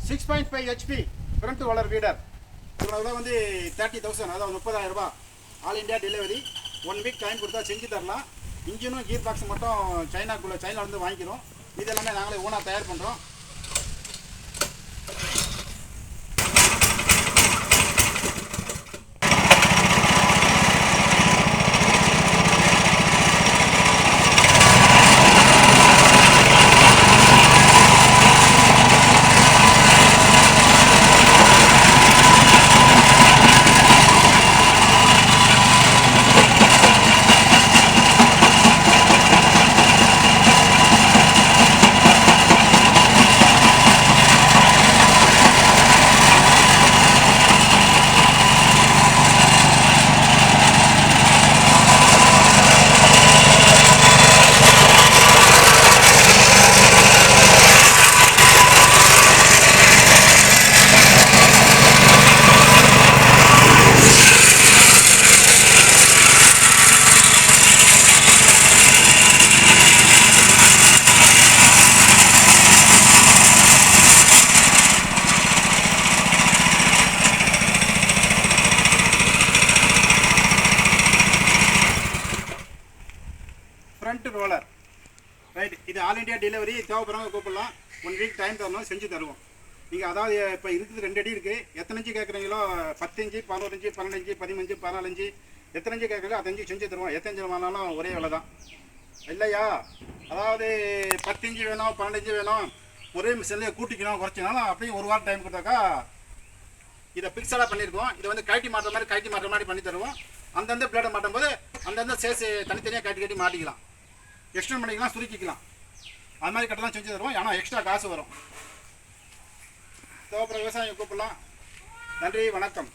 6.5 HP front roller வீடர். இவ்வளோ வந்து 30,000, அதாவது 30,000 ரூபாய். All India delivery. 1 week time கொடுத்தா செஞ்சு தரலாம். இன்ஜினும் கீர் பாக்ஸ் மட்டும் சைனாலேருந்து வாங்கிக்கிறோம். இது எல்லாமே நாங்களே ஓனாக தயார் பண்ணுறோம். Front roller right. இது ஆல் இண்டியா டெலிவரி. தேவைப்படுறவங்க கூப்பிடலாம். 1 வீக் டைம் தரணும், செஞ்சு தருவோம். நீங்கள் அதாவது இப்போ இருக்குது 2 அடி இருக்குது. எத்தனை இன்ச்சு கேட்குறீங்களோ 10 இன்ச்சு, 11 இன்ச்சு, 12 இன்ச்சு, 15, 14 எத்தனை இன்ச்சு கேட்குறீங்களோ 5 இன்ச்சு செஞ்சு தருவோம். எத்தனை இன்ச்சு வாங்கினாலும் ஒரே விலை தான் இல்லையா? அதாவது 10 இன்ச்சு வேணும், 12 இன்ச்சு வேணும், ஒரே மிஷின்லேயே கூட்டிக்கணும் குறைச்சினாலும் அப்படியே 1 வாரம் டைம் கொடுத்தாக்கா இதை பிக்சடாக பண்ணியிருக்கோம். இதை வந்து கழட்டி மாட்டுற மாதிரி பண்ணி தருவோம். அந்தந்த பிளேடை மாட்டும் போது அந்தந்த சேஸ் தனித்தனியாக கட்டி மாட்டிக்கலாம், எக்ஸ்டெண்ட் பண்ணிக்கலாம், சுருக்கிக்கலாம். அது மாதிரி கட்டலாம் செஞ்சு தருவோம். ஆனால் எக்ஸ்ட்ரா காசு வரும். தேவைப்படுற விவசாயம் கூப்பிடலாம். நன்றி, வணக்கம்.